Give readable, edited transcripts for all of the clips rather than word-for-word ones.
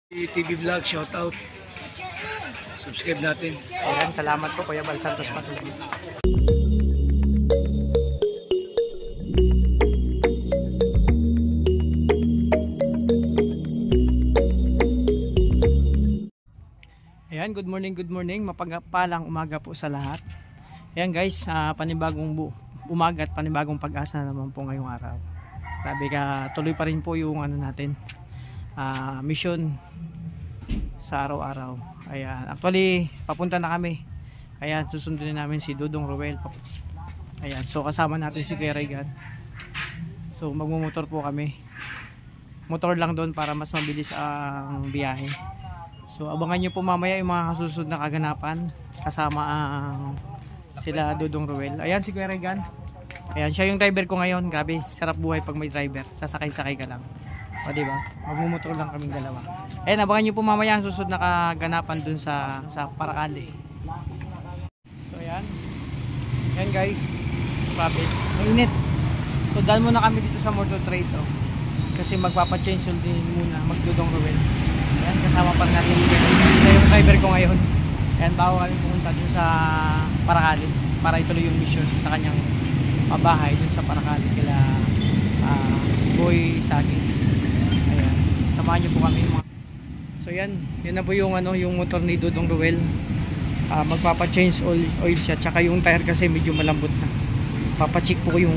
TV Vlog, shout out. Subscribe natin. Ayan, salamat po Kuya Bal Santos Patuloy. Ayan, good morning. Mapagpalang umaga po sa lahat. Ayan guys, panibagong umaga at panibagong pag-asa naman po ngayong araw. Sabi ka, tuloy pa rin po yung ano natin, mission sa araw-araw. Ayan, actually papunta na kami. Ayan, susundin namin si Dudong Ruel. Ayan, so kasama natin si Kuya Regan. So magmumotor po kami. Motor lang doon para mas mabilis ang biyahe. So abangan nyo po mamaya yung mga kasusunod na kaganapan kasama ang sila Dudong Ruel. Ayan si Kuya Regan. Ayan, siya yung driver ko ngayon. Grabe, sarap buhay pag may driver. Sasakay-sakay ka lang. O diba? Magmumotor lang kaming dalawa. Ayan, abangan nyo po mamaya ang susunod na kaganapan dun sa Paracale. So ayan. Ayan guys. Grabe. Mainit. So dahil muna kami dito sa motor trade. Oh. Kasi magpapa-change oil din muna. Magdudong Ruel. Ayan, kasama pa natin. Siya yung driver ko ngayon. Ayan, bago kami pumunta dun sa Paracale. Para ituloy yung mission sa kanyang pabahay dun sa Paracale. Kila Boy Sagi. Ayan, samahan nyo po kami. So yan na po yung yung motor ni Dudong Ruel. Magpapa-change oil siya, tsaka yung tire kasi medyo malambot na. Papa-check po yung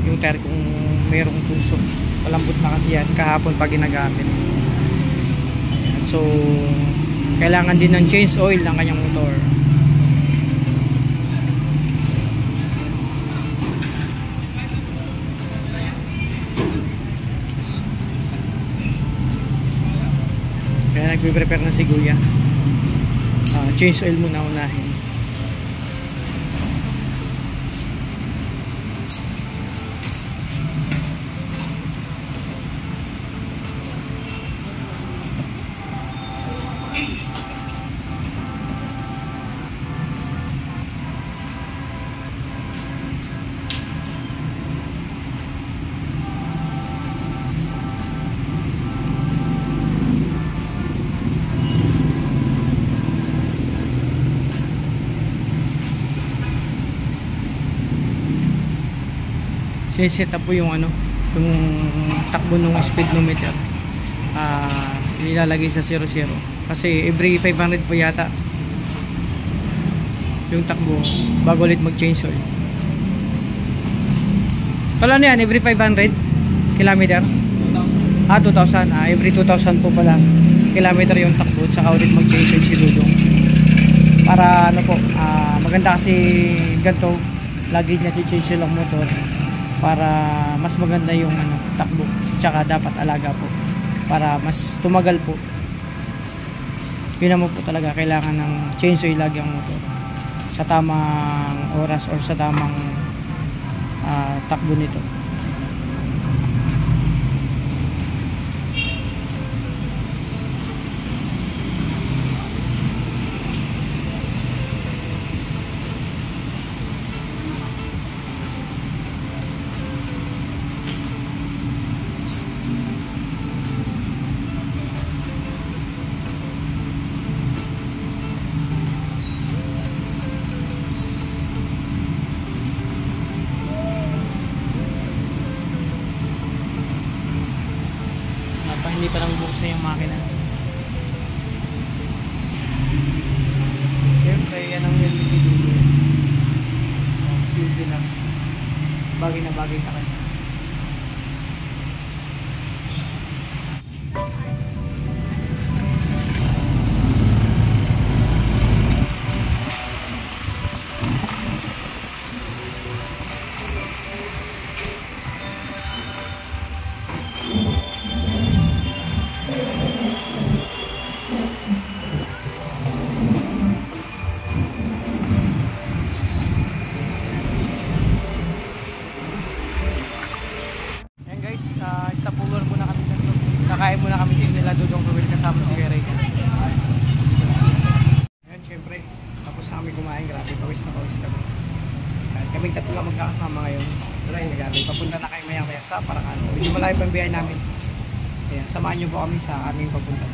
yung tire kung mayroong tusok. Malambot na kasi yan kahapon pag ginagamit. Ayan, so kailangan din ng change oil ng kanyang motor. Kaya nagpe-prepare na si Kuya. Change oil muna unahin. Set up po yung yung takbo ng speedometer. Nilalagay sa 00 kasi every 500 po yata yung takbo bago ulit mag change oil. Pala yan, every 500 kilometer? 2,000. Every 2,000 po pala kilometer yung takbo, tsaka ulit mag change oil si Dudong. Para po, maganda kasi ganito, lagi niya i-change oil ang motor para mas maganda yung takbo, tsaka dapat alaga po para mas tumagal po. Yun naman po talaga, kailangan ng change oil lagi ang motor sa tamang oras or sa tamang takbo nito. Hindi pa lang bukas na yung makina. Siyempre yan ang helmet ni Dudong. Silver lang. Bagay na bagay sa kanya. Kakain muna kami din nila Dudong Ruel kasama si Kuya Regan. Ayan, syempre tapos na kami kumain. Grabe, pawis na pawis kami. Kaming tatlo lang magkakasama ngayon. Wala yung nagabi. Papunta na kayo maya sa Paracale. Medyo malayo pang biyahe namin. Ayan, samahan nyo po kami sa aming papunta.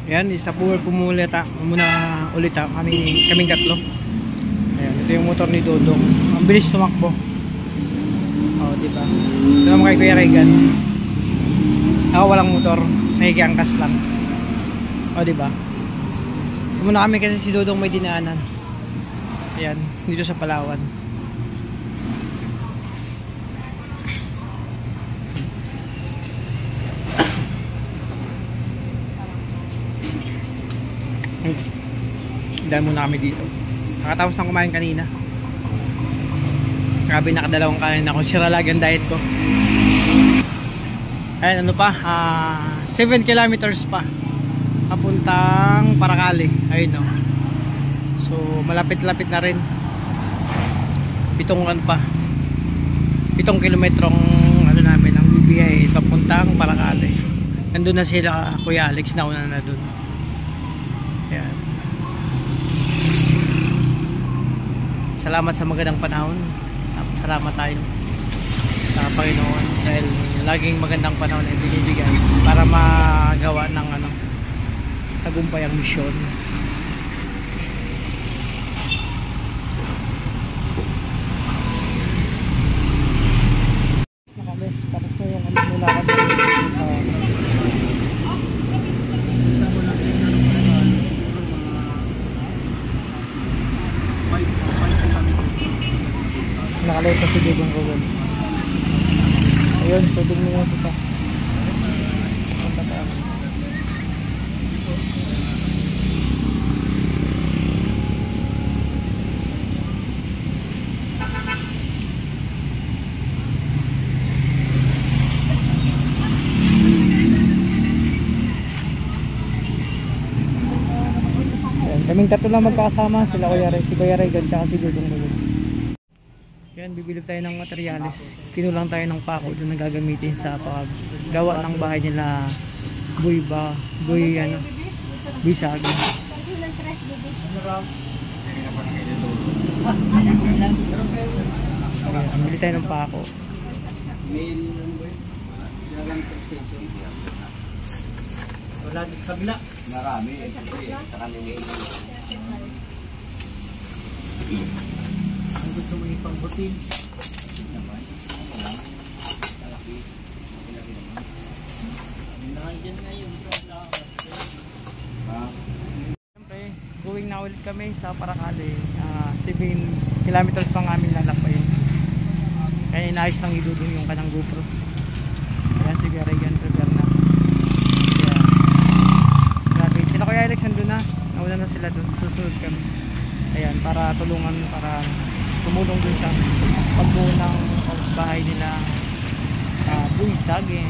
Ayan, isa po pumulit muna ulit kaming tatlo. Ayan, ito yung motor ni Dodong. Ang bilis tumakbo. Oh, di ba? Ito naman kay Kuya Regan. Ako walang motor, nakikiangkas lang. Oh, di ba? Muna kami kasi si Dodong may dinaanan. Ayan, dito sa Palawan. Dahil muna kami dito. Nakatapos nang kumain kanina. Grabe, nakadalawang kanin ako. Sira lagi ang diet ko. Ayan, ano pa? 7 kilometers pa. Papuntang Paracale. Ayun, no. So, malapit-lapit na rin. 7 kilometrong ano namin ang bibiyay papuntang Paracale. Nandun na sila, Kuya Alex, nauna na dun. Ayan. Salamat sa magandang panahon. Salamat tayo sa Panginoon dahil laging magandang panahon ay binibigay para magawa ng tagumpay ang misyon. Tapos na yung nilakad nakalay pa si Dugong Google. Ayun, tubig mo ito pa. Kaming tatlo lang magkakasama, si Kuya Regan at si Dudong Dudong. Yan, bibili tayo ng materyales. Kinulang tayo ng pako doon na gagamitin sa paggawa ng bahay nila buy saging. Ayan, bili tayo ng pako. Wala sa kabila. Marami. Ang gusto mo yung pangbutil. Siyempre, going na ulit kami sa Paracale. 7 kilometers pang amin lalakbayin. Kaya inaayos lang idudun yung kanang GoPro. Ayan, sige, Regan, prepare na. Grabe, sila Kuya Alex nandun na. Nauna na sila dun. Susunod kami. Ayan, para tulungan, para tumulong dun sa pagbuo ng bahay nila buhay saging.